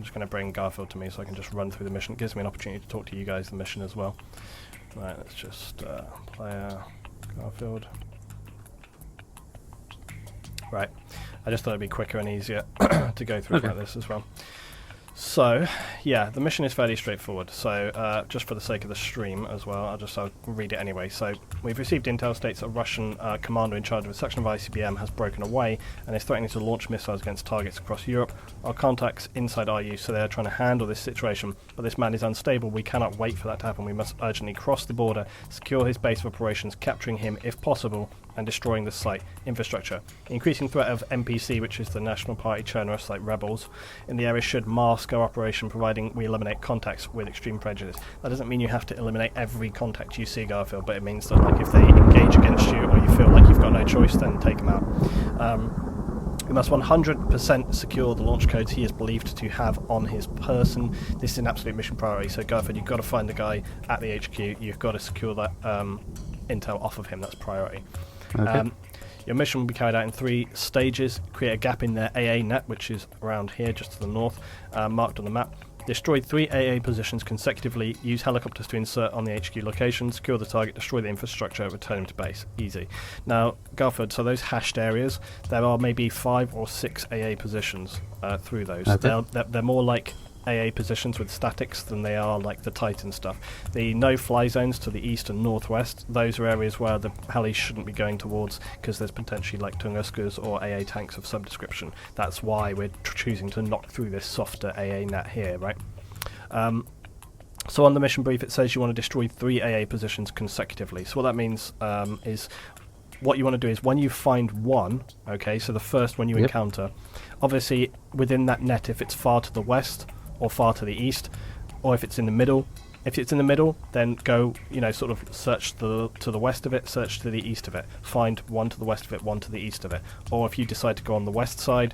I'm just going to bring Garfield to me so I can just run through the mission. It gives me an opportunity to talk to you guys the mission as well. Right, let's just player Garfield. Right, I just thought it'd be quicker and easier to go through like this as well. So, yeah, the mission is fairly straightforward. So, just for the sake of the stream as well, I'll read it anyway. So, we've received intel states that a Russian commander in charge of a section of ICBM has broken away and is threatening to launch missiles against targets across Europe. Our contacts inside RU, so they are trying to handle this situation, but this man is unstable. We cannot wait for that to happen. We must urgently cross the border, secure his base of operations, capturing him if possible, and destroying the site infrastructure. The increasing threat of NPC, which is the National Party Chernarus, like rebels, in the area should mask our operation, providing we eliminate contacts with extreme prejudice. That doesn't mean you have to eliminate every contact you see, Garfield, but it means that like if they engage against you or you feel like you've got no choice, then take them out. We must 100% secure the launch codes he is believed to have on his person. This is an absolute mission priority, so Garfield, you've got to find the guy at the HQ, you've got to secure that intel off of him, that's priority. Okay. Your mission will be carried out in 3 stages. Create a gap in their AA net, which is around here, just to the north, marked on the map. Destroy 3 AA positions consecutively. Use helicopters to insert on the HQ location. Secure the target. Destroy the infrastructure. Return him to base. Easy. Now, Garfield, so those hashed areas, there are maybe 5 or 6 AA positions through those. Okay. They're more like AA positions with statics than they are like the Titan stuff. The no-fly zones to the east and northwest, those are areas where the helis shouldn't be going towards because there's potentially like Tunguskas or AA tanks of some description. That's why we're choosing to knock through this softer AA net here, right? So on the mission brief it says you want to destroy 3 AA positions consecutively. So what that means is what you want to do is when you find one, okay, so the first one you encounter, obviously within that net, if it's far to the west or far to the east, or if it's in the middle. If it's in the middle, then go, sort of search to the west of it, search to the east of it. Find one to the west of it, one to the east of it. Or if you decide to go on the west side,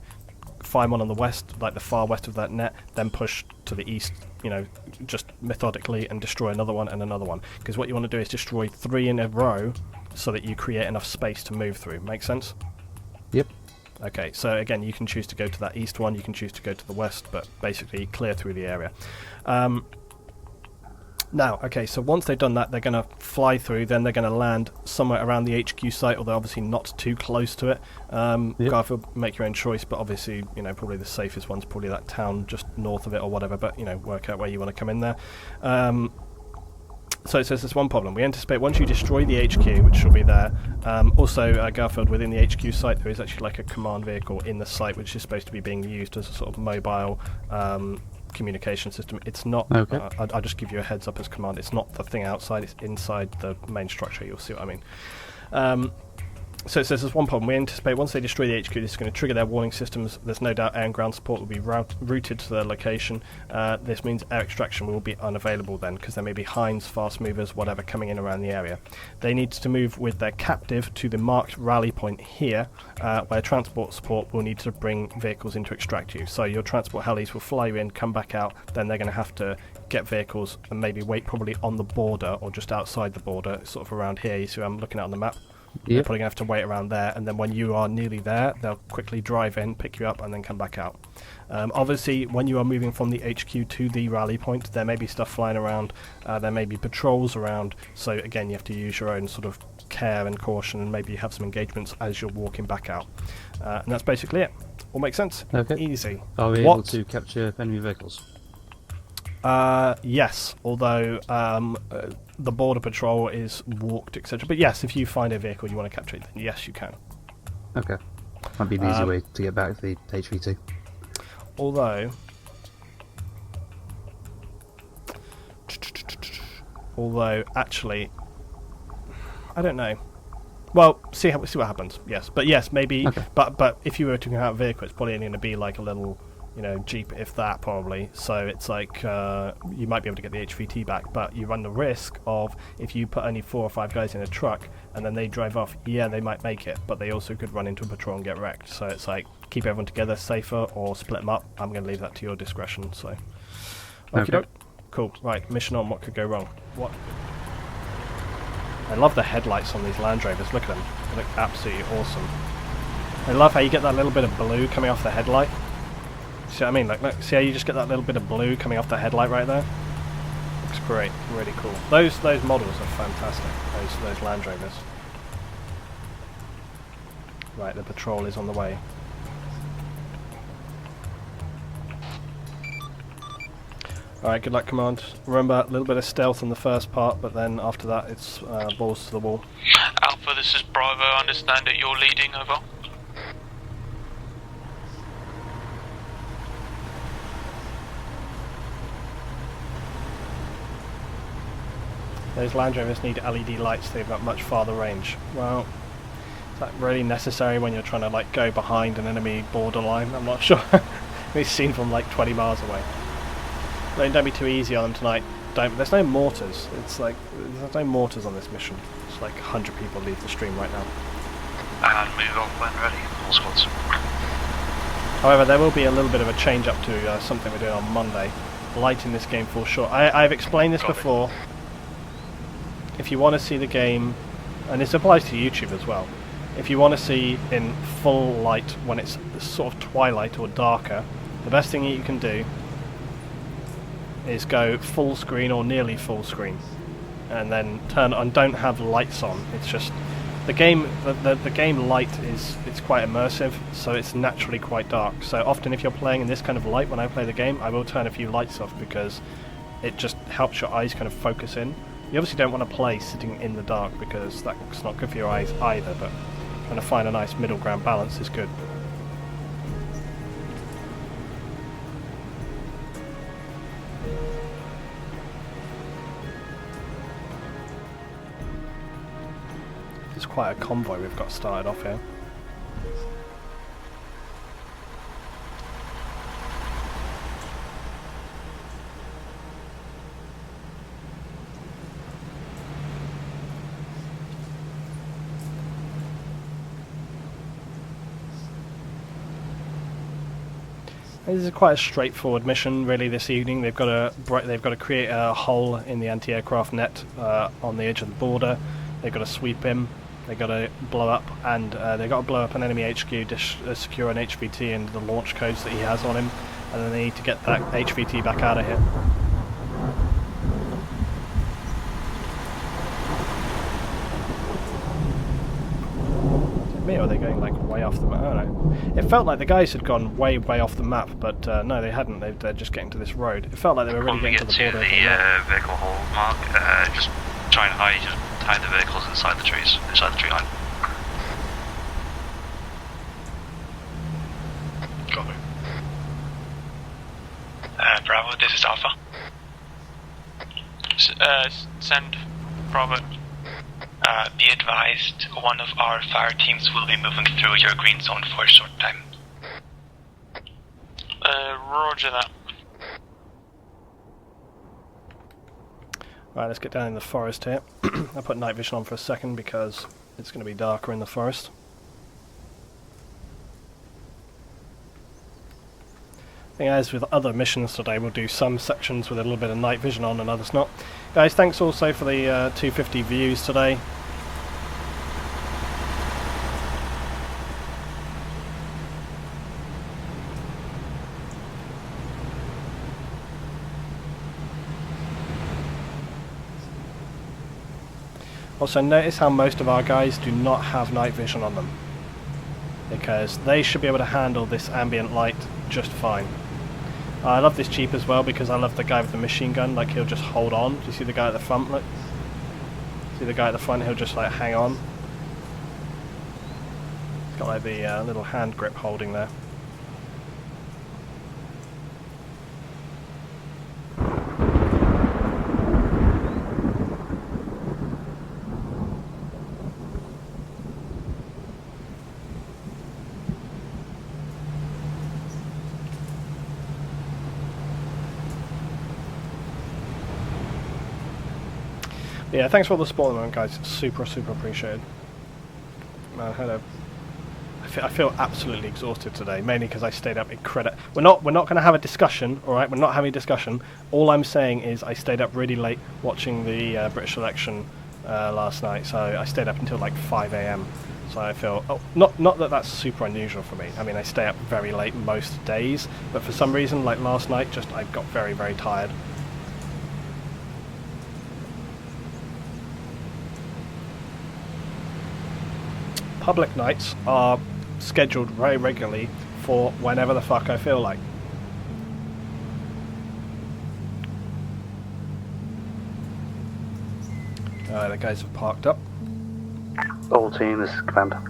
find one on the west, like the far west of that net, then push to the east, just methodically and destroy another one and another one. Because what you want to do is destroy 3 in a row so that you create enough space to move through. Make sense? Yep. Okay, so again, you can choose to go to that east one, you can choose to go to the west, but basically clear through the area. Now, okay, so once they've done that, they're going to fly through, then they're going to land somewhere around the HQ site, although obviously not too close to it. Garfield, make your own choice, but obviously, probably the safest one's probably that town just north of it or whatever, but, work out where you want to come in there. So it says there's one problem. We anticipate once you destroy the HQ, which will be there, also Garfield, within the HQ site there is actually like a command vehicle in the site which is supposed to be being used as a sort of mobile communication system. It's not, I'll just give you a heads up as command, it's not the thing outside, it's inside the main structure, you'll see what I mean. So it says there's one problem. We anticipate once they destroy the HQ, this is going to trigger their warning systems. There's no doubt air and ground support will be routed to their location. This means air extraction will be unavailable then, because there may be hinds, fast movers, whatever, coming in around the area. They need to move with their captive to the marked rally point here, where transport support will need to bring vehicles in to extract you. So your transport helis will fly you in, come back out, then they're going to have to get vehicles and maybe wait probably on the border or just outside the border, sort of around here. You see I'm looking at on the map? They're probably going to have to wait around there, and then when you are nearly there, they'll quickly drive in, pick you up, and then come back out. Obviously, when you are moving from the HQ to the rally point, there may be stuff flying around, there may be patrols around, so again, you have to use your own sort of care and caution, and maybe have some engagements as you're walking back out. And that's basically it. All makes sense? Okay. Easy. Are we able to capture enemy vehicles? Yes, although the border patrol is walked, etc. But yes, if you find a vehicle you want to capture it, then yes, you can. Okay. Might be an easy way to get back to the HV2. Although, actually, I don't know. Well, see what happens. Yes, but yes, maybe. Okay. But if you were to have a vehicle, it's probably only going to be like a little, Jeep, if that, probably. So it's like you might be able to get the HVT back, but you run the risk of if you put only 4 or 5 guys in a truck and then they drive off, yeah, they might make it, but they also could run into a patrol and get wrecked. So it's like keep everyone together, safer, or split them up. I'm going to leave that to your discretion. So, okay. Cool. Right, mission on. What could go wrong? What? I love the headlights on these Land Rovers. Look at them. They look absolutely awesome. I love how you get that little bit of blue coming off the headlight. See what I mean? Like, look, see how you just get that little bit of blue coming off the headlight right there? Looks great, really cool. Those models are fantastic. Those Land Rovers. Right, the patrol is on the way. Alright, good luck, Command. Remember, a little bit of stealth in the first part, but then after that it's balls to the wall. Alpha, this is Bravo. I understand that you're leading, over. Those Land Rovers need LED lights, they've got much farther range. Well, is that really necessary when you're trying to like go behind an enemy borderline? I'm not sure. It's seen from like 20 miles away. Don't be too easy on them tonight. There's no mortars. It's like there's no mortars on this mission. It's like 100 people leave the stream right now. And move on when ready, all squads. However, there will be a little bit of a change up to something we're doing on Monday. Light in this game falls short. I've explained this before. If you want to see the game, and this applies to YouTube as well, if you want to see in full light when it's sort of twilight or darker, the best thing that you can do is go full screen or nearly full screen, and then turn and don't have lights on. It's just the game. The game light it's quite immersive, so it's naturally quite dark. So often, if you're playing in this kind of light, when I play the game, I will turn a few lights off because it just helps your eyes kind of focus in. You obviously don't want to play sitting in the dark because that's not good for your eyes either. But trying to find a nice middle ground balance is good. It's quite a convoy we've got started off here. This is quite a straightforward mission, really. This evening, they've got to create a hole in the anti-aircraft net on the edge of the border. They've got to sweep in. They've got to blow up, and they've got to blow up an enemy HQ, secure an HVT and the launch codes that he has on him, and then they need to get that HVT back out of here. Me, or are they going like way off the map? I don't know. It felt like the guys had gone way off the map, but no, they hadn't. They're just getting to this road. It felt like they were really getting to the border. The vehicle hole mark. Just try and hide the vehicles inside the trees, inside the tree line. Copy. Bravo, this is Alpha. Send Bravo. Be advised, one of our fire teams will be moving through your green zone for a short time. Roger that. Right, let's get down in the forest here. I'll put night vision on for a second because it's going to be darker in the forest. I think as with other missions today, we'll do some sections with a little bit of night vision on and others not. Guys, thanks also for the 250 views today. Also notice how most of our guys do not have night vision on them, because they should be able to handle this ambient light just fine. I love this Jeep as well because I love the guy with the machine gun, like he'll just hold on. Do you see the guy at the front? Look. See the guy at the front, he'll just like hang on. He's got like the little hand grip holding there. Yeah, thanks for all the support at the moment, guys. Super appreciated. Man, I feel absolutely exhausted today, mainly because I stayed up incredible. We're not going to have a discussion, all right? We're not having a discussion. All I'm saying is I stayed up really late watching the British election last night, so I stayed up until like 5 AM. So I feel, not that that's super unusual for me. I mean, I stay up very late most days, but for some reason, like last night, just I got very, very tired. Public nights are scheduled very regularly for whenever the fuck I feel like. The guys have parked up. All team, this is Commander.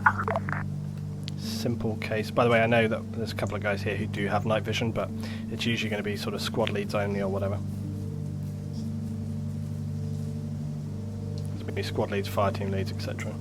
Simple case. By the way, I know that there's a couple of guys here who do have night vision, but it's usually going to be sort of squad leads only or whatever. There's going to be squad leads, fire team leads, etc.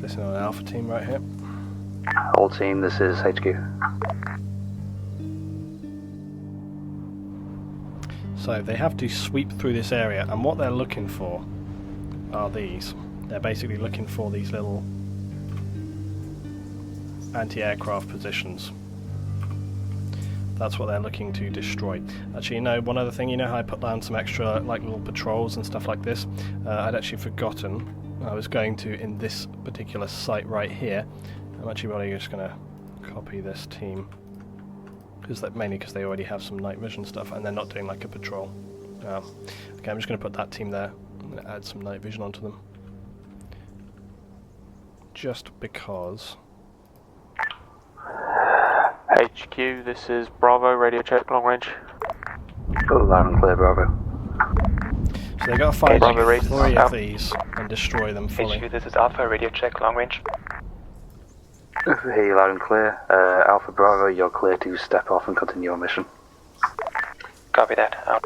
Listen on an alpha team right here. All team, this is HQ. So they have to sweep through this area, and what they're looking for are these. They're basically looking for these little anti-aircraft positions. That's what they're looking to destroy. Actually, you know, one other thing, you know how I put down some extra like little patrols and stuff like this? I'd actually forgotten. I was going to in this particular site right here. I'm actually probably just going to copy this team, mainly because they already have some night vision stuff and they're not doing like a patrol. Okay, I'm just going to put that team there. I'm going to add some night vision onto them, just because. HQ, this is Bravo, radio check, long range. Oh, loud and clear, Bravo. So they got to find Bravo, like 3 of out. these and destroy them fully. HQ, this is Alpha, radio check, long range. Hear you loud and clear. Alpha Bravo, you're clear to step off and continue your mission. Copy that, out.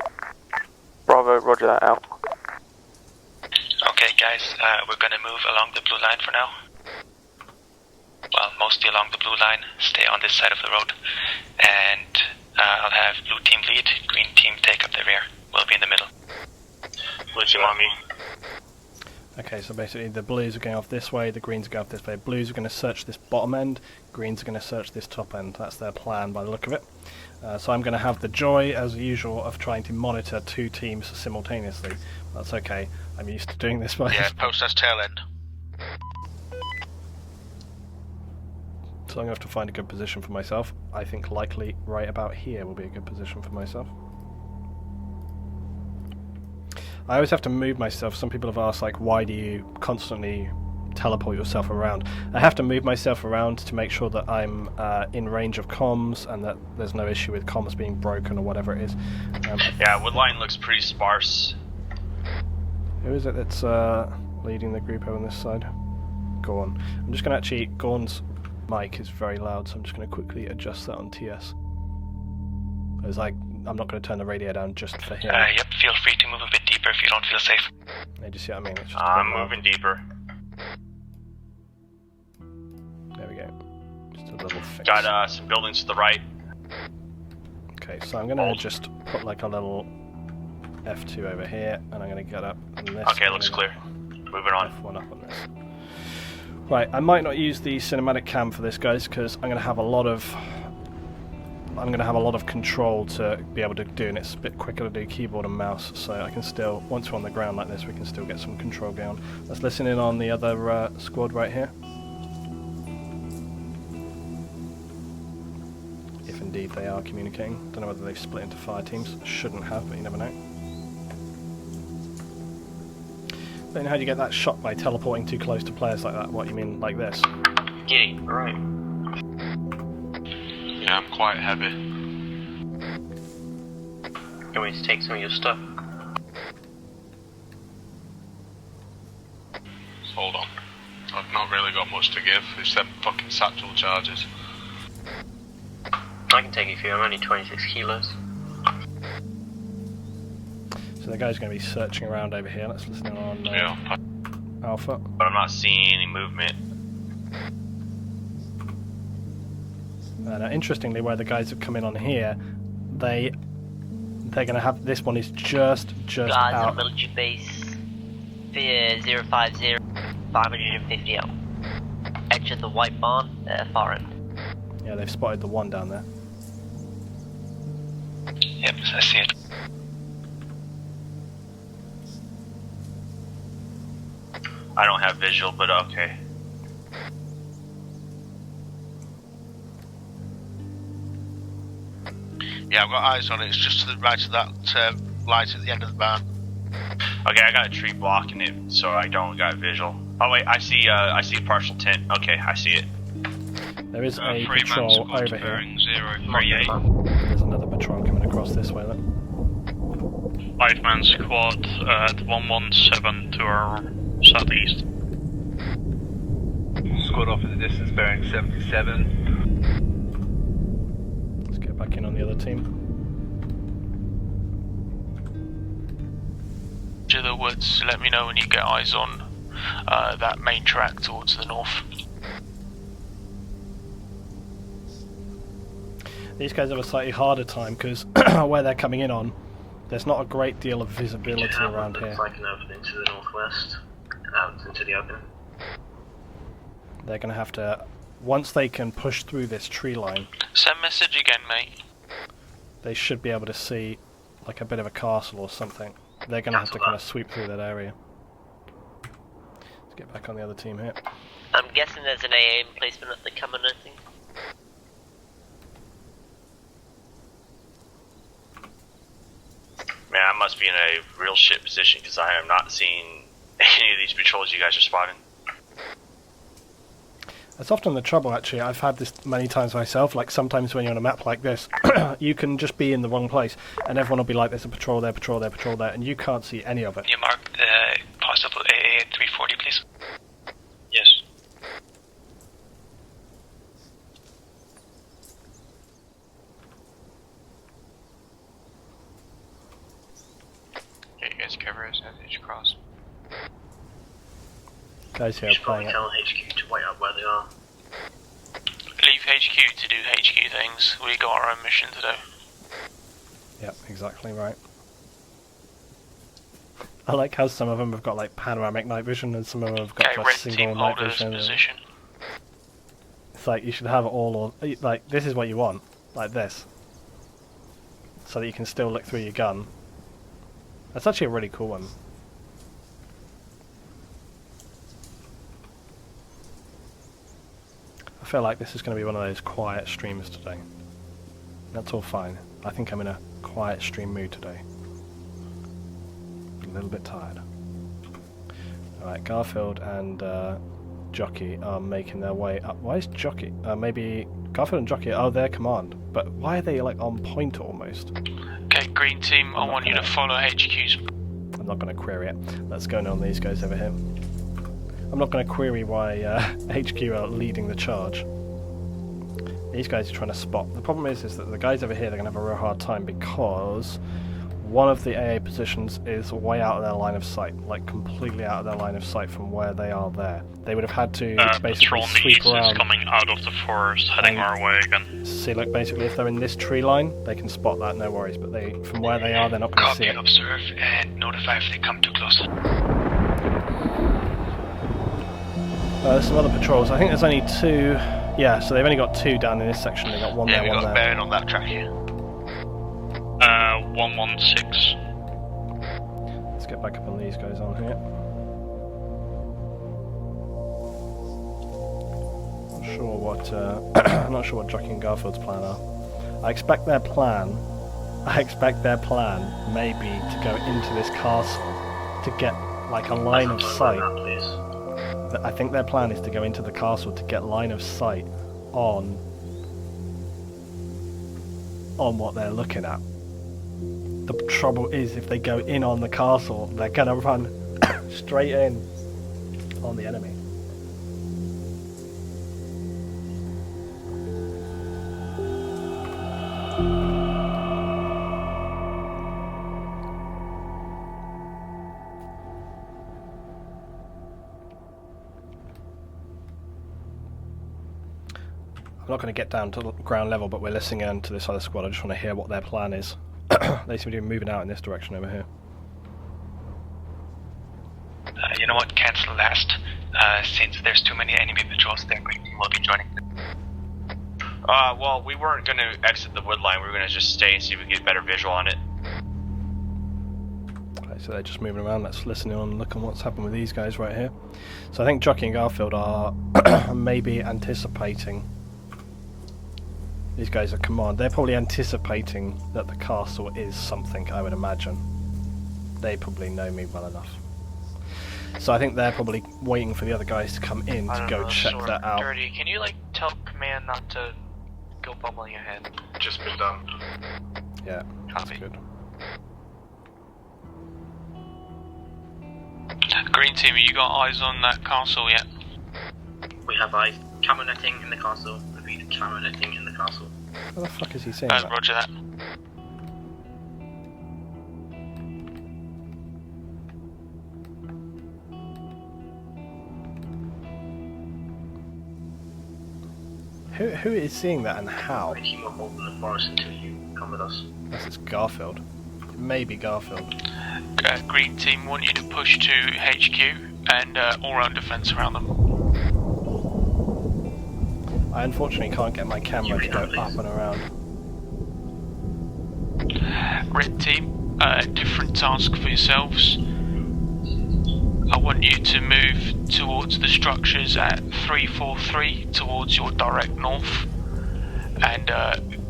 Bravo, roger that, out. Okay guys, we're gonna move along the blue line for now. Well, mostly along the blue line, stay on this side of the road. And I'll have blue team lead, green team take up the rear. We'll be in the middle. What you want me? Okay, so basically the blues are going off this way, the greens are going off this way. Blues are going to search this bottom end, greens are going to search this top end. That's their plan by the look of it. So I'm going to have the joy, as usual, of trying to monitor 2 teams simultaneously. That's okay, I'm used to doing this. Yeah, post us tail end. So I'm going to have to find a good position for myself. I think likely right about here will be a good position for myself. I always have to move myself. Some people have asked, like, why do you constantly teleport yourself around? I have to move myself around to make sure that I'm in range of comms and that there's no issue with comms being broken or whatever it is. Yeah, Woodline looks pretty sparse. Who is it that's leading the group over on this side? Gorn. I'm just going to actually... Gorn's mic is very loud, so I'm just going to quickly adjust that on TS. Because I'm not going to turn the radio down just for him. Yep, feel free to move a bit deeper if you don't feel safe. Yeah, do you see what I mean? It's just I'm moving deeper. There we go. Just a little fix. Got some buildings to the right. Okay, so I'm going to just put like a little F2 over here, and I'm going to get up on this. Okay, looks clear. Moving on. F1 up on this. Right, I might not use the cinematic cam for this, guys, because I'm going to have a lot of control to be able to do, and it's a bit quicker to do keyboard and mouse, so I can still, once we're on the ground like this, we can still get some control going. Let's listen in on the other squad right here. If indeed they are communicating. Don't know whether they've split into fire teams. Shouldn't have, but you never know. Then how do you get that shot by teleporting too close to players like that? What, you mean like this? Yeah, right. Yeah, I'm quite heavy. Can we take some of your stuff? Hold on. I've not really got much to give, except fucking satchel charges. I can take a few, I'm only 26 kilos. So the guy's going to be searching around over here. Let's listen in on Yeah. Alpha. But I'm not seeing any movement. Now, interestingly, where the guys have come in on here, they they're going to have... This one is just Guys out. on military base. Fear 050, 550 out. Edge of the white barn, far end. Yeah, they've spotted the one down there. Yep, I see it. I don't have visual, but okay. Yeah, I've got eyes on it. It's just to the right of that light at the end of the barn. Okay, I got a tree blocking it, so I don't got visual. Oh wait, I see a partial tint. Okay, I see it. There is a Three-man patrol squad over here. bearing 038. There's another patrol coming across this way, look. 5-man squad at 117 to our southeast. Squad off in the distance bearing 77. Let's get back in on the other team. To the woods, let me know when you get eyes on that main track towards the north. These guys have a slightly harder time because where they're coming in on, there's not a great deal of visibility around here. Like an opening to the northwest, out into the open. They're going to have to, once they can push through this tree line, Send message again, mate. they should be able to see like a bit of a castle or something. They're going to have to kind of sweep through that area. Let's get back on the other team here. I'm guessing there's an AA emplacement at the common, I think. Man, I must be in a real shit position because I am not seeing any of these patrols you guys are spotting. That's often the trouble, actually. I've had this many times myself. Like, sometimes when you're on a map like this, you can just be in the wrong place, and everyone will be like, there's a patrol there, patrol there, patrol there, and you can't see any of it. You mark the possible AA at 340, please. Yes. Okay, you guys cover us at each cross. Guys here are playing it. Tell HQ to wait up where they are. Leave HQ to do HQ things. We got our own mission to do. Yep, exactly right. I like how some of them have got like panoramic night vision and some of them have got Okay, just red single team, night hold this vision. position. It's like you should have it all, or like this is what you want, like this, so that you can still look through your gun. That's actually a really cool one. I feel like this is going to be one of those quiet streams today. That's all fine. I think I'm in a quiet stream mood today. A little bit tired. Alright, Garfield and Jockey are making their way up. Why is Jockey? Maybe Garfield and Jockey are their command, but why are they like on point almost? Okay, green team, I want you to follow HQ's. I'm not going to query it. Let's go on these guys over here. I'm not going to query why HQ are leading the charge. These guys are trying to spot. The problem is that the guys over here, they're going to have a real hard time because one of the AA positions is way out of their line of sight, like completely out of their line of sight from where they are there. They would have had to basically Patrol on the sweep east around. is coming out of the forest, heading our way again. See, look, basically if they're in this tree line, they can spot that, no worries, but they, from where they are, they're not going to see Copy, it. observe, and notify if they come too close. There's some other patrols. I think there's only two. Yeah, so they've only got two down in this section. They got one Yeah, there, we one got a there. bearing on that track here. 116. Let's get back up on these guys on here. I'm not sure what Jockey and Garfield's plan are. I expect their plan may be to go into this castle to get like a line of sight. I think their plan is to go into the castle to get line of sight on what they're looking at. The trouble is, if they go in on the castle, they're gonna run straight in on the enemy. I'm not going to get down to ground level, but we're listening in to this other squad. I just want to hear what their plan is. They seem to be moving out in this direction over here. You know what? Cancel last. Since there's too many enemy patrols there, green team will be joining. Well, we weren't going to exit the wood line. We were going to just stay and see if we could get better visual on it. Right, so they're just moving around. Let's listen in and look on what's happened with these guys right here. So I think Jockey and Garfield are maybe anticipating. These guys are command. They're probably anticipating that the castle is something, I would imagine. They probably know me well enough. So I think they're probably waiting for the other guys to come in to go check that out. Dirty, can you like tell command not to go bubbling ahead? Just been done. Yeah, that's good. Green team, you got eyes on that castle yet? We have eyes. Camo netting in the castle. Repeat, camo netting in the castle. What the fuck is he saying? That? Roger that. Who is seeing that and how? Keep a hold in the forest until you come with us. Unless it's Garfield. It may be Garfield. Green team want you to push to HQ and all-round defense around them. I unfortunately can't get my camera to go up and around. Red team, different task for yourselves. I want you to move towards the structures at 343 towards your direct north and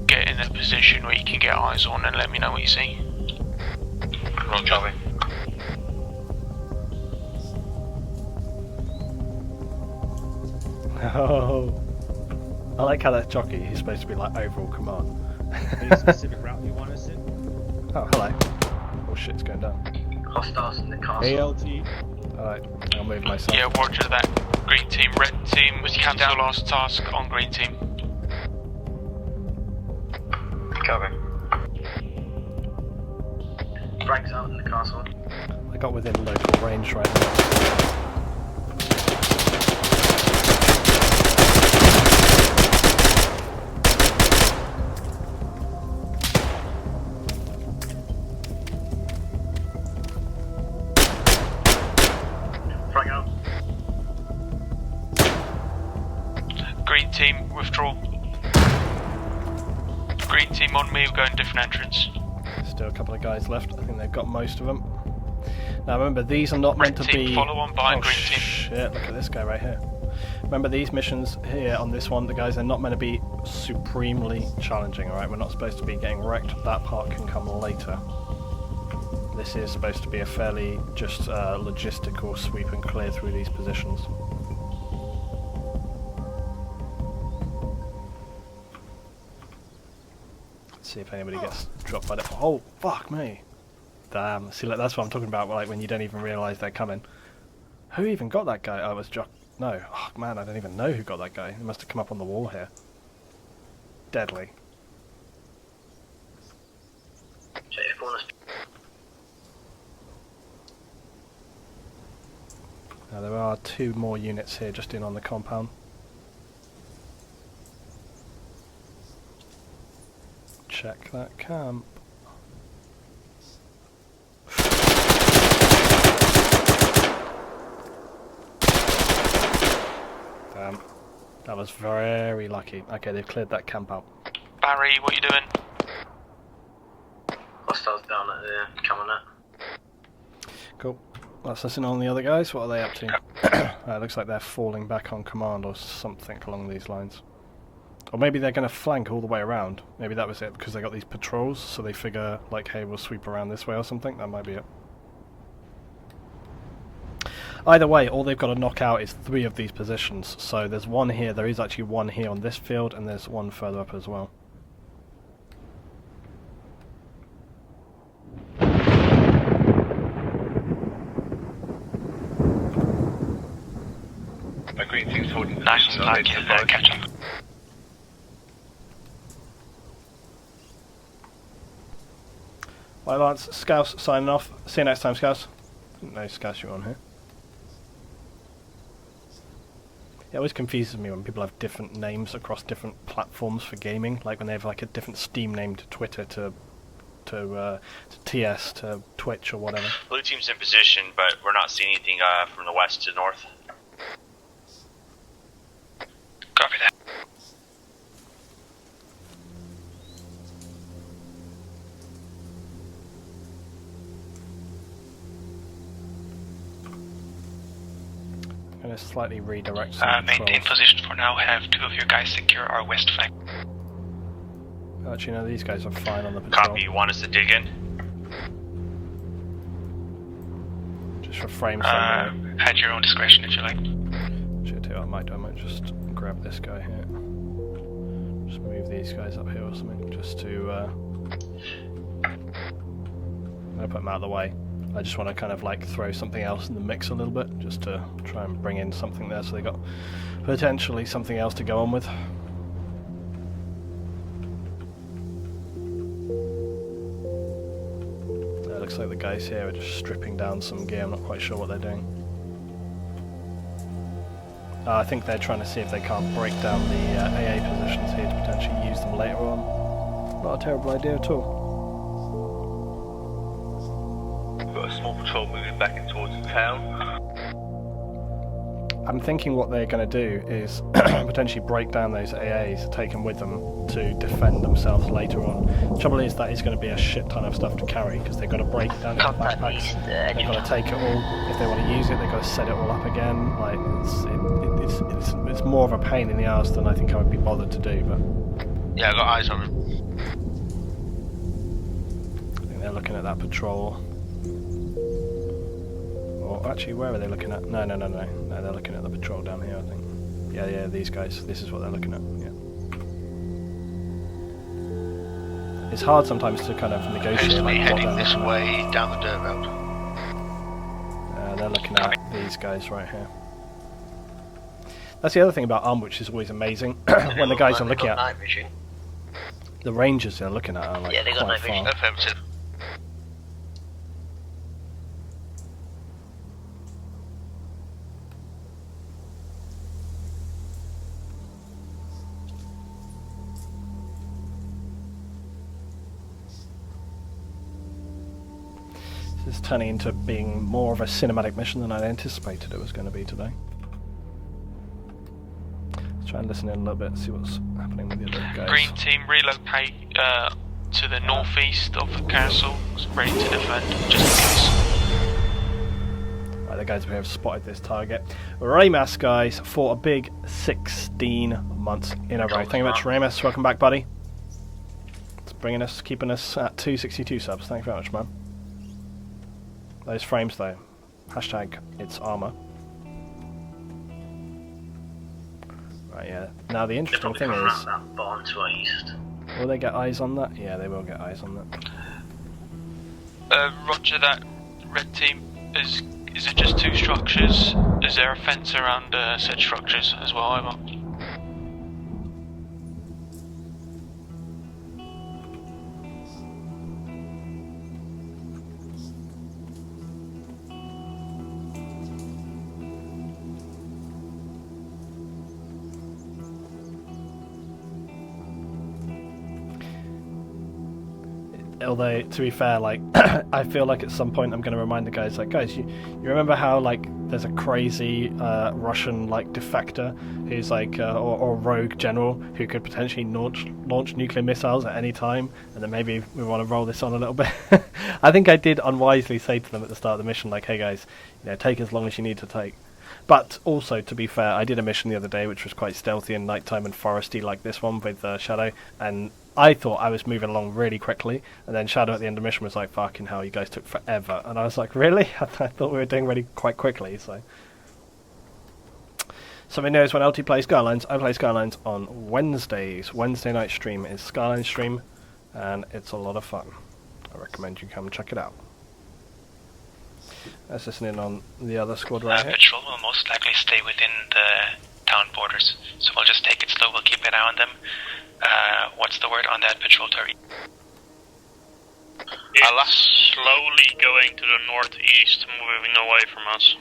get in a position where you can get eyes on and let me know what you see. Roger. Oh, I like how that jockey is supposed to be like overall command. Any specific route you want us in? Oh, hello. Oh shit's going down. Hostiles in the castle. ALT. Alright, I'll move myself. Yeah, roger that. Green team, red team, cancel last task on green team. Copy. Frags out in the castle. I got within local range right now. Frag out. Green team, withdraw. Green team on me, we're going different entrance. Still a couple of guys left. I think they've got most of them. Now remember, these are not meant to be... follow on behind green team. Shit, look at this guy right here. Remember, these missions here on this one, the guys, they're not meant to be supremely challenging, alright? We're not supposed to be getting wrecked. That part can come later. This is supposed to be a fairly just logistical sweep and clear through these positions. Let's see if anybody gets dropped by the... Oh, fuck me! Damn, see, like, that's what I'm talking about, like when you don't even realise they're coming. Who even got that guy? Oh, it was Jock. No. Oh, man, I don't even know who got that guy. He must have come up on the wall here. Deadly. Check your corners. Now, there are 2 more units here just in on the compound. Check that camp. Damn. That was very lucky. Okay, they've cleared that camp out. Barry, what you doing? Hostiles down at the camo net. Cool. Let's listen on the other guys. What are they up to? It looks like they're falling back on command or something along these lines. Or maybe they're going to flank all the way around. Maybe that was it, because they got these patrols, so they figure, like, hey, we'll sweep around this way or something. That might be it. Either way, all they've got to knock out is 3 of these positions. So there's one here, there is actually one here on this field, and there's one further up as well. My green team's holding the Nice position, and so they tight, can catch up. Right, Lance, Scouse signing off. See you next time, Scouse. Didn't know Scouse you were on here. It always confuses me when people have different names across different platforms for gaming, like when they have like a different Steam name to Twitter to to TS, to Twitch or whatever. Blue team's in position, but we're not seeing anything from the west to north. Copy that. I'm going to slightly redirect some Maintain controls. position for now. Have 2 of your guys secure our west flank. Actually, no, these guys are fine on the patrol. Copy, you want us to dig in? Just for frame somewhere. At your own discretion if you like. Actually, I might just grab this guy here. Just move these guys up here or something, just to... I'm going to put them out of the way. I just want to kind of like throw something else in the mix a little bit, just to try and bring in something there so they got potentially something else to go on with. It looks like the guys here are just stripping down some gear. I'm not quite sure what they're doing. I think they're trying to see if they can't break down the AA positions here to potentially use them later on. Not a terrible idea at all. We've got a small patrol moving back in towards the town. I'm thinking what they're going to do is potentially break down those AAs, take them with them to defend themselves later on. The trouble is that is going to be a shit ton of stuff to carry because they've got to break it down into backpacks. They've got to take it all. If they want to use it, they've got to set it all up again. Like it's more of a pain in the arse than I think I would be bothered to do. But Yeah, I got eyes on him. I think they're looking at that patrol. Or actually, where are they looking at? No, they're looking at the patrol down here, I think. Yeah, these guys. This is what they're looking at. Yeah. It's hard sometimes to kind of negotiate like what they're this looking way down the dirt road. at. They're looking at these guys right here. That's the other thing about ARMA, which is always amazing. When the guys are looking at night vision. the ranges they're looking at are like Yeah, they got quite night vision. far. Affirmative. This is turning into being more of a cinematic mission than I'd anticipated it was going to be today. Let's try and listen in a little bit, see what's happening with the other guys. Green team relocate to the northeast of the castle, ready to defend, just in case. Right, the guys have spotted this target. Raymas, guys, for a big 16 months in a row. Thank you very much, Raymas. Welcome back, buddy. It's keeping us at 262 subs. Thank you very much, man. Those frames, though. Hashtag it's ARMA. Right, yeah. Now the interesting thing is, that barn to our east. will they get eyes on that? Yeah, they will get eyes on that. Roger that, red team. Is it just 2 structures? Is there a fence around said structures as well, over? Although, to be fair, like, I feel like at some point I'm going to remind the guys, like, guys, you remember how, like, there's a crazy Russian, like, defector who's, like, or rogue general who could potentially launch nuclear missiles at any time, and then maybe we want to roll this on a little bit. I think I did unwisely say to them at the start of the mission, like, hey, guys, take as long as you need to take. But also, to be fair, I did a mission the other day which was quite stealthy and nighttime and foresty like this one with Shadow, and I thought I was moving along really quickly, and then Shadow at the end of the mission was like, fucking hell, you guys took forever. And I was like, really? I thought we were doing really quite quickly, so... Somebody knows when LT plays Skylines. I play Skylines on Wednesdays. Wednesday night stream is Skyline stream, and it's a lot of fun. I recommend you come check it out. Let's listen in on the other squad right here. Patrol will most likely stay within the town borders, so we'll just take it slow, we'll keep an eye on them. What's the word on that patrol turret? It's slowly going to the northeast, moving away from us.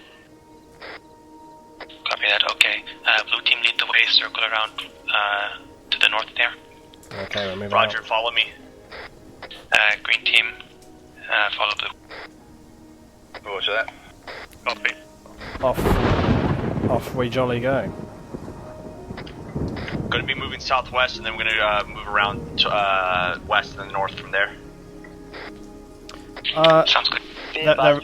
Copy that, okay. Blue team lead the way, circle around to the north there. Okay, we're moving Roger, out. follow me. Green team, follow blue. Roger that. Copy. Off we jolly go. Going to be moving southwest, and then we're going to move around to, west and then north from there. Sounds good.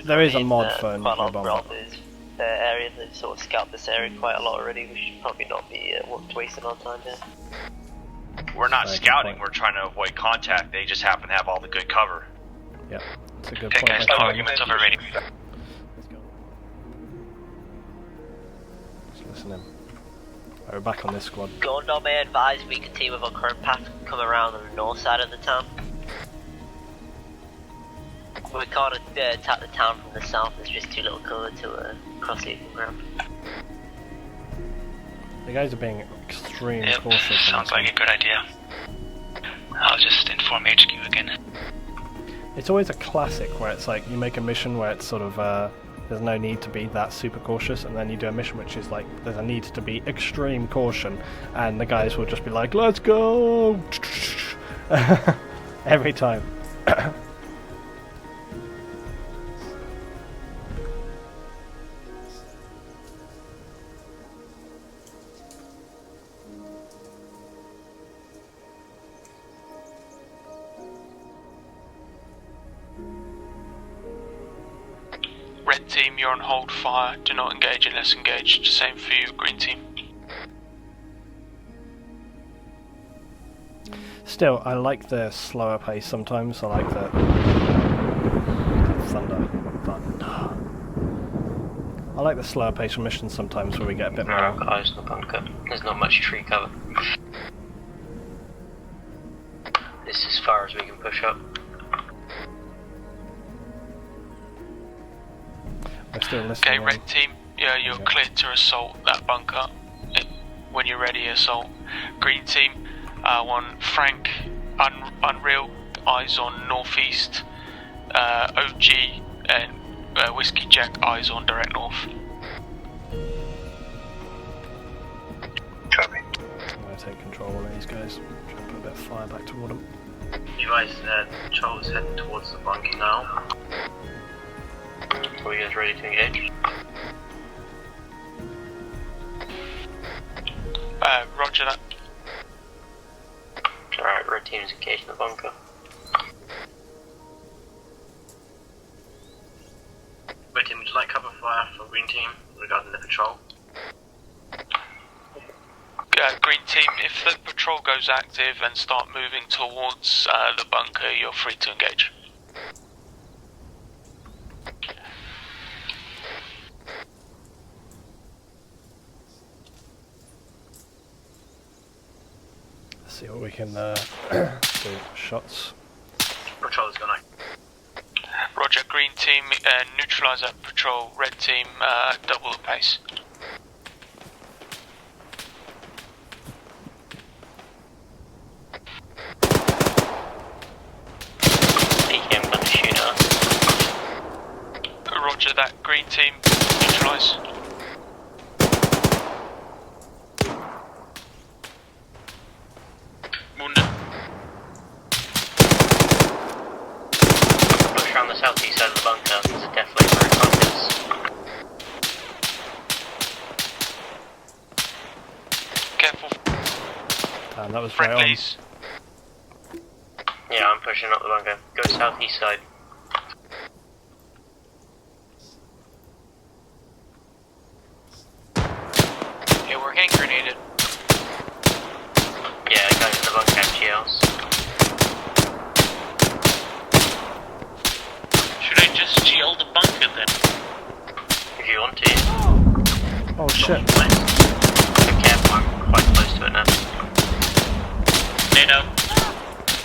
There is a mod for quite a lot nuclear of bomber. this area. They've sort of scouted this area quite a lot already. We should probably not be wasting our time here. We're not Very good scouting, point. we're trying to avoid contact. They just happen to have all the good cover. Yeah, it's a good Okay, point. guys, by no Tony. arguments over radio. Let's go. Let's listen in. Right, we're back on this squad. Gondor may advise we could team with our current path and come around on the north side of the town. We can't attack the town from the south, there's just too little cover to cross the open ground. The guys are being extremely Yep, cautious. sounds like a good idea. I'll just inform HQ again. It's always a classic where it's like you make a mission where it's sort of there's no need to be that super cautious, and then you do a mission which is like there's a need to be extreme caution, and the guys will just be like, "Let's go!" every time. Red team, you're on hold fire. Do not engage unless engaged. Same for you, green team. Still, I like the slower pace sometimes. I like the thunder. I like the slower pace of missions sometimes where we get a bit No, more. I've got eyes on the bunker. There's not much tree cover. This is as far as we can push up. We're still listening. Okay, red team, yeah, you're cleared to assault that bunker. When you're ready, assault. Green team, one Frank, Unreal, eyes on northeast. OG and Whiskey Jack, eyes on direct north. Copy. I'm going to take control of these guys. Try and put a bit of fire back toward them. You guys, Charles is heading towards the bunker now. Are you guys ready to engage? Roger that. Alright, red team is engaged in the bunker. Red team, would you like cover fire for green team regarding the patrol? Green team, if the patrol goes active and start moving towards the bunker, you're free to engage. Let's see what we can do. Shots. Patrol is gonna. Roger, green team, neutralise that patrol. Red team, double the pace. AKM gonna shoot us. Roger that, green team, neutralise. Wounded. Push around the southeast side of the bunker. There's a definitely very targets. Careful, Damn, that was right on. friendlies. Yeah, I'm pushing up the bunker. Go southeast side. Yeah, we're hand grenaded. Yeah, guys in the bunker have GLs. Should I just GL the bunker then? If you want to. Oh shit. Be careful, I'm quite close to it now. NATO.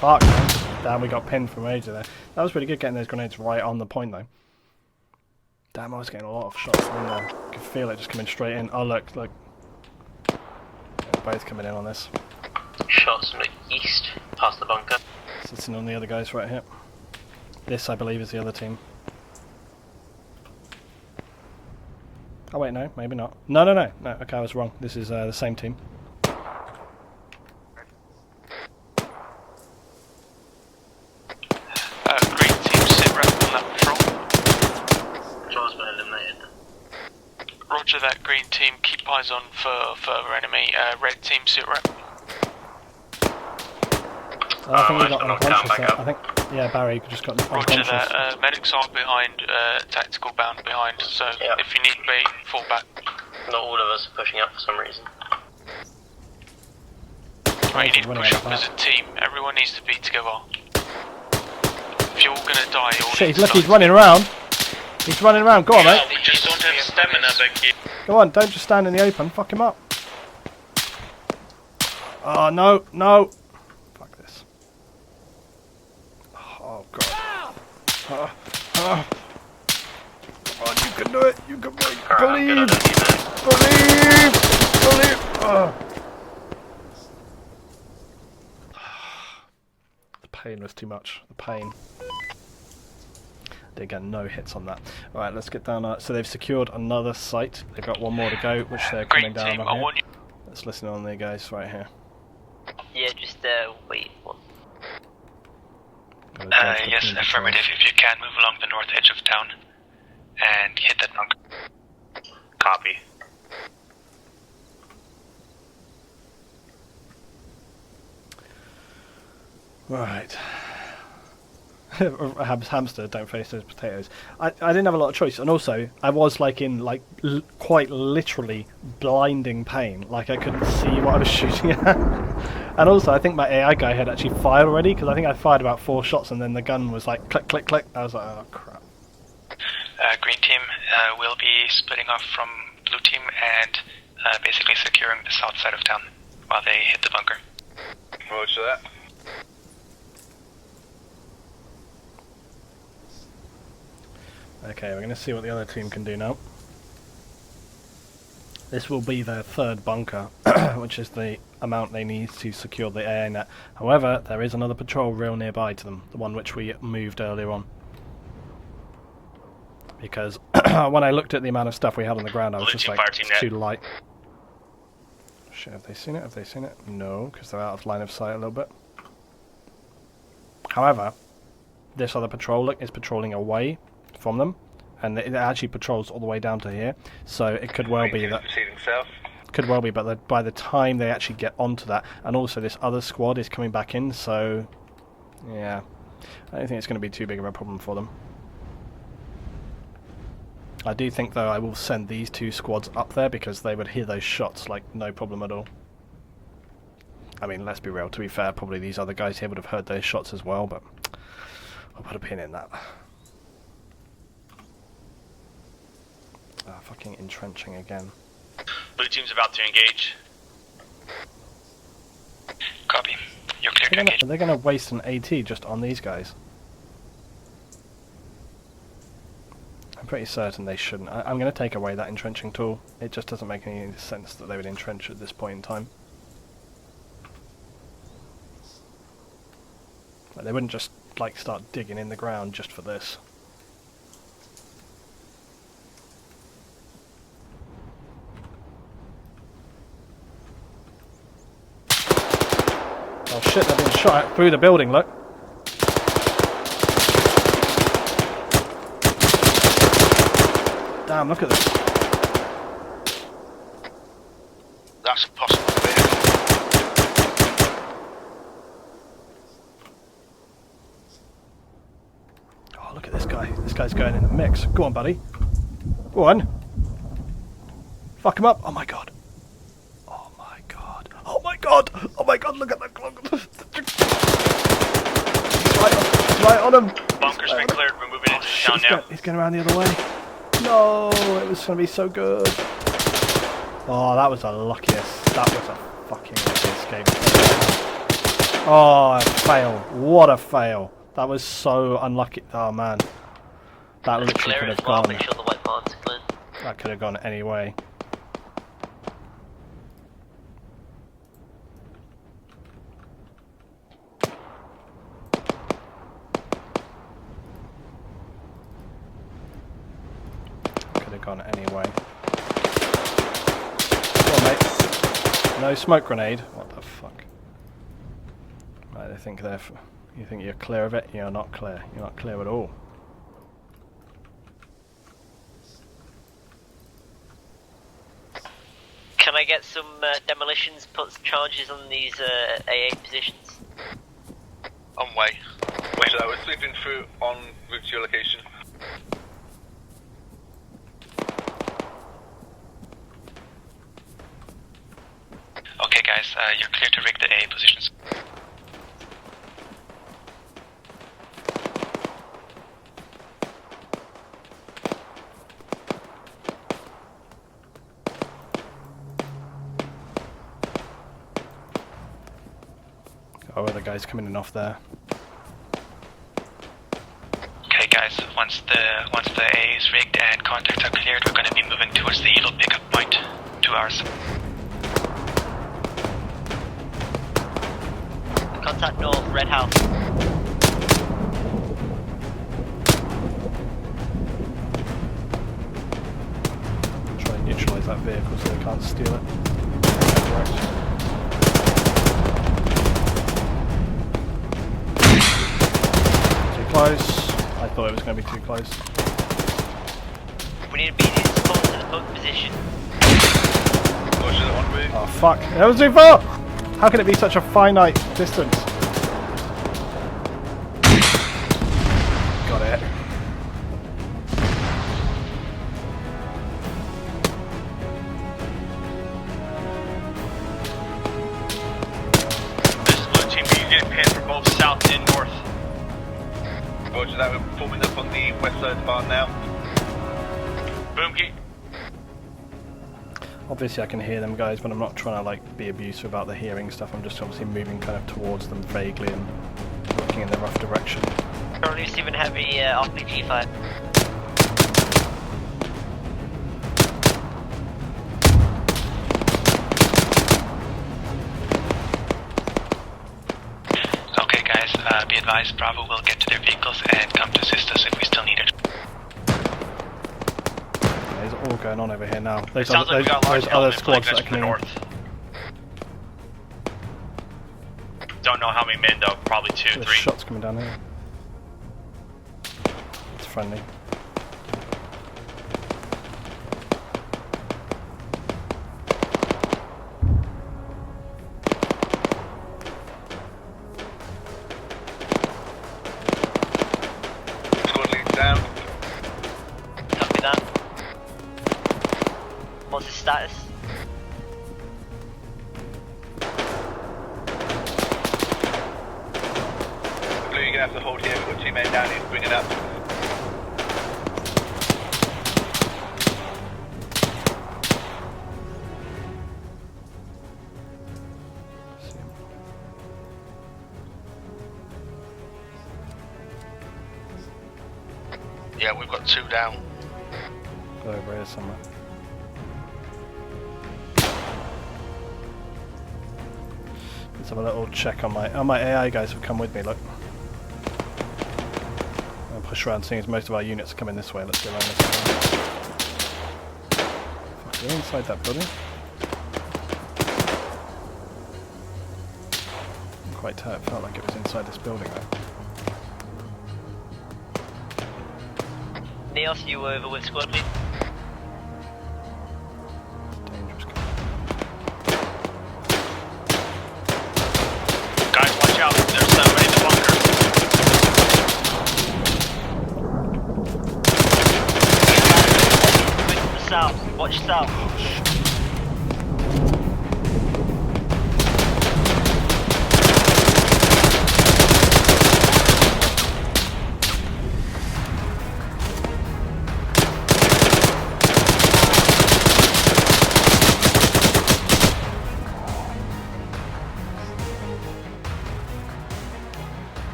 Fuck, man. Damn, we got pinned from ages there. That was pretty good getting those grenades right on the point though. Damn, I was getting a lot of shots from there. I could feel it just coming straight in. Oh look. They're both coming in on this. Shots from the east, past the bunker. Sitting on the other guys right here. This, I believe, is the other team. Oh wait, no, maybe not. No, okay, I was wrong. This is the same team. Roger that, green team. Keep eyes on for further enemy. Red team, sit rep. I think we got knocked down, unconscious. back up. I think, yeah, Barry just got Roger unconscious. that. Medics are behind, tactical bound behind, so if you need bait, fall back. Not all of us are pushing up for some reason. Right, you need to push up as a team. Everyone needs to be together. If you're all gonna die, you're all Shit, look, he's running around. He's running around. Go on, mate. We just don't have stamina back here. Go on, don't just stand in the open. Fuck him up. Oh, no, no. Fuck this. Oh, God. Come on, you can do it. You can believe. Believe. Oh. The pain was too much. The pain. They get no hits on that. Alright, let's get down. So they've secured another site. They've got one more to go, which they're coming down team, on here. Let's listen on there, guys, right here. Yeah, just wait. Yes, affirmative. If you can, move along the north edge of town and hit that bunker. Copy. Right. Hamster, don't face those potatoes. I didn't have a lot of choice, and also I was like in quite literally blinding pain, like I couldn't see what I was shooting at. And also I think my AI guy had actually fired already, because I think I fired about 4 shots and then the gun was like click click click. I was like, oh crap. Green team will be splitting off from blue team and basically securing the south side of town while they hit the bunker. Roger that. Okay, we're going to see what the other team can do now. This will be their 3rd bunker, which is the amount they need to secure the AA net. However, there is another patrol real nearby to them, the one which we moved earlier on. Because when I looked at the amount of stuff we had on the ground, I was just like, it's too light. Shit, have they seen it? Have they seen it? No, because they're out of line of sight a little bit. However, this other patrol is patrolling away from them, and it actually patrols all the way down to here, so it could well be that but by the time they actually get onto that, and also this other squad is coming back in, so yeah, I don't think it's going to be too big of a problem for them. I do think though I will send these 2 squads up there because they would hear those shots like no problem at all. I mean, let's be real, to be fair, probably these other guys here would have heard those shots as well, but I'll put a pin in that. Fucking entrenching again. Blue team's about to engage. Copy. You're clear to engage. They're going to waste an AT just on these guys. I'm pretty certain they shouldn't. I'm going to take away that entrenching tool. It just doesn't make any sense that they would entrench at this point in time. Like, they wouldn't just like start digging in the ground just for this. Oh shit, they're being shot at through the building, look. Damn, look at this. That's a possible vehicle. Oh, look at this guy. This guy's going in the mix. Go on, buddy. Go on. Fuck him up. Oh my god. Oh my god. Oh my god. Oh my god, look at that clock. Right on him. Bunker's been cleared. We're moving into town now. He's going around the other way. No, it was going to be so good. Oh, that was the luckiest. That was a fucking lucky escape. Oh, a fail. What a fail. That was so unlucky. Oh, man. That literally could have gone. Make sure the white barn's clear. That could have gone any way. Gone anyway. Come on, mate. No smoke grenade. What the fuck? Right, I think they're. You think you're clear of it? You're not clear. You're not clear at all. Can I get some demolitions, put some charges on these AA positions? On way. Wait, so we're sweeping through en route to your location. Okay guys, you're clear to rig the AA positions. Oh, other guys coming in off there. Okay guys, once the AA is rigged and contacts are cleared, we're going to be moving towards the Eagle pickup point. 2 hours. Contact north, red house. Try and neutralise that vehicle so they can't steal it. Too close. I thought it was going to be too close. We need immediate support to the bug position. Oh fuck, that was too far! How can it be such a finite distance? Got it. This is Blue Team. You get pinned from both south and north. Roger that, we're forming up on the west side of the barn now. Boomkey. Obviously I can hear them guys, but I'm not trying to like be abusive about the hearing stuff. I'm just obviously moving kind of towards them vaguely and looking in the rough direction. Currently receiving heavy RPG fire. Okay guys, be advised, Bravo will get to their vehicles and come to assist us if we still need it. There's all going on over here now. Those Sounds like we got large other elements squads like that us are from the coming. north. Don't know how many men though, probably 2, There's 3. shots coming down here. It's friendly. Squad leads down. Copy that. What's his status? Blue, you're gonna have to hold here. We've got 2 men down here to bring it up. Yeah, we've got 2 down. Go over here somewhere. Let's have a little check on my AI guys have come with me, look. I'll push around seeing as most of our units are coming this way. Let's go around this way. Fuck, they're inside that building. Couldn't quite tell, it felt like it was inside this building though. Neos, you over with squad lead? Dangerous. Guys, watch out. There's somebody in the bunker. Moving to the south. Watch south.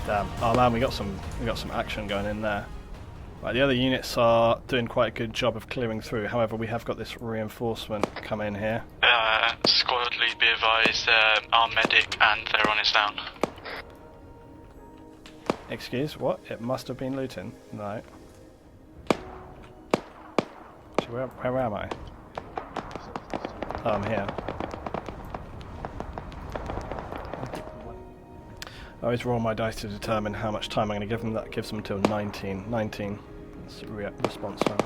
Damn. Oh man, we got some action going in there. Right, the other units are doing quite a good job of clearing through. However, we have got this reinforcement come in here. Squad lead, be advised, our medic and they're on his down. Excuse, what? It must have been looting. No. Actually, where am I? Oh, I'm here. I always roll my dice to determine how much time I'm going to give them. That gives them until 19. 19. That's the response time.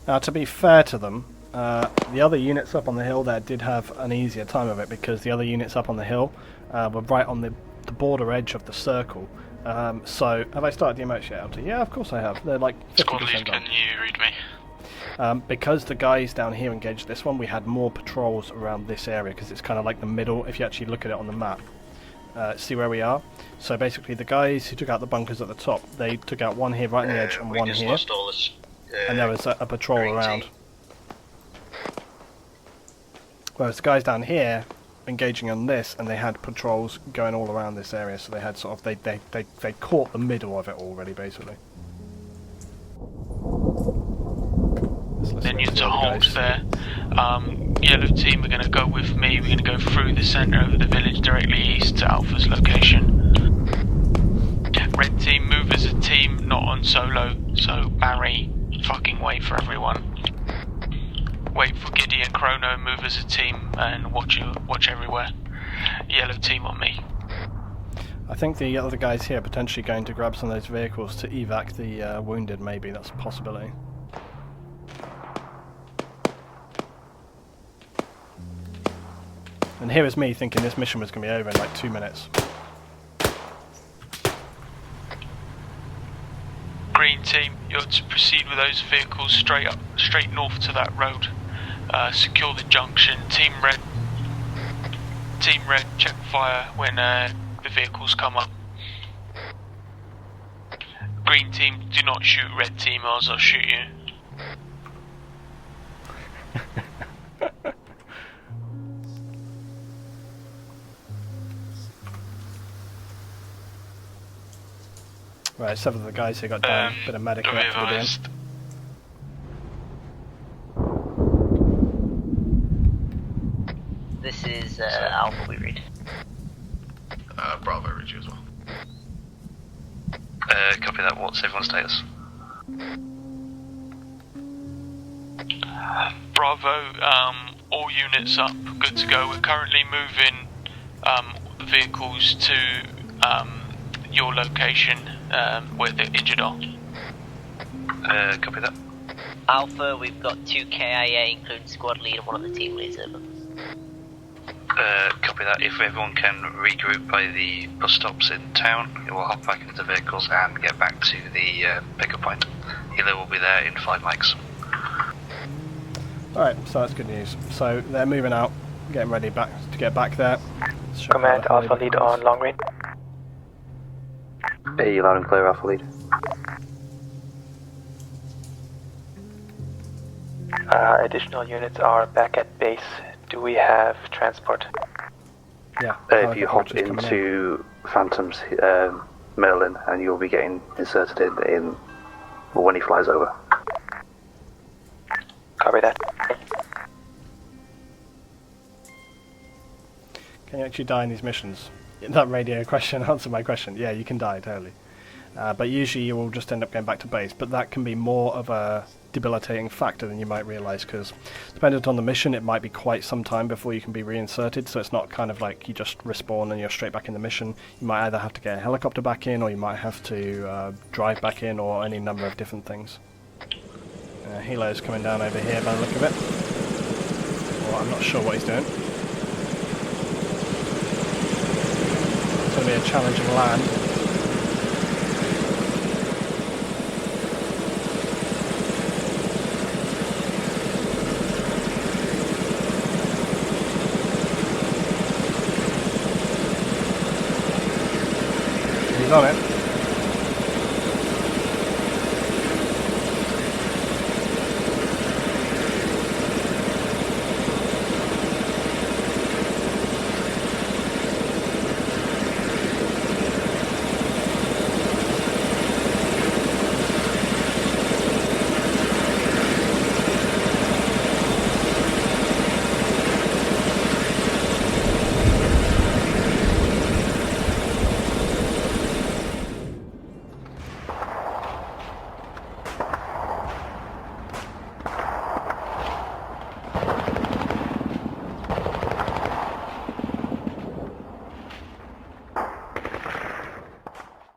Now, to be fair to them, the other units up on the hill there did have an easier time of it because the other units up on the hill were right on the border edge of the circle. So, have I started the emotes yet, LT? Yeah, of course I have. They're like 50% Squad lead, done. can you read me? Because the guys down here engaged this one, we had more patrols around this area because it's kind of like the middle, if you actually look at it on the map. See where we are? So basically the guys who took out the bunkers at the top, they took out one here right on the edge and one here. And there was a patrol around. Whereas the guys down here engaging on this, and they had patrols going all around this area, so they had sort of they caught the middle of it already basically. Then you're to hold there. Yellow team are going to go with me. We're going to go through the centre of the village directly east to Alpha's location. Red team move as a team, not on solo. So Barry, fucking wait for everyone. Wait for Giddy and Chrono, move as a team and watch everywhere. Yellow team on me. I think the other guys here are potentially going to grab some of those vehicles to evac the wounded, maybe. That's a possibility. And here is me thinking this mission was going to be over in like 2 minutes. Green team, you're to proceed with those vehicles straight north to that road. Secure the junction. Team red, check fire when the vehicles come up. Green team, do not shoot red team or else I'll shoot you. Right, several of the guys who got down, bit of medical activity in. This is Alpha, we read. Bravo, read you as well. Copy that. What's everyone's status? Bravo, all units up, good to go. We're currently moving vehicles to your location where the injured are. Copy that. Alpha, we've got 2 KIA, including squad lead and one of the team leads. Copy that. If everyone can regroup by the bus stops in town, we'll hop back into the vehicles and get back to the pickup point. Hilo will be there in 5 mics. Alright, so that's good news. So they're moving out, getting ready to get back there. Command Alpha lead on long range. Hey, loud and clear, Alpha lead. Additional units are back at base. Do we have transport? Yeah. If you hop into Phantom's Merlin, and you'll be getting inserted in when he flies over. Copy that. Can you actually die in these missions? That radio question answered my question. Yeah, you can die, totally. But usually you will just end up going back to base, but that can be more of a debilitating factor than you might realise, because dependent on the mission it might be quite some time before you can be reinserted, so it's not kind of like you just respawn and you're straight back in the mission. You might either have to get a helicopter back in, or you might have to drive back in, or any number of different things. Hilo's coming down over here by the look of it. Well, I'm not sure what he's doing. It's going to be a challenging land.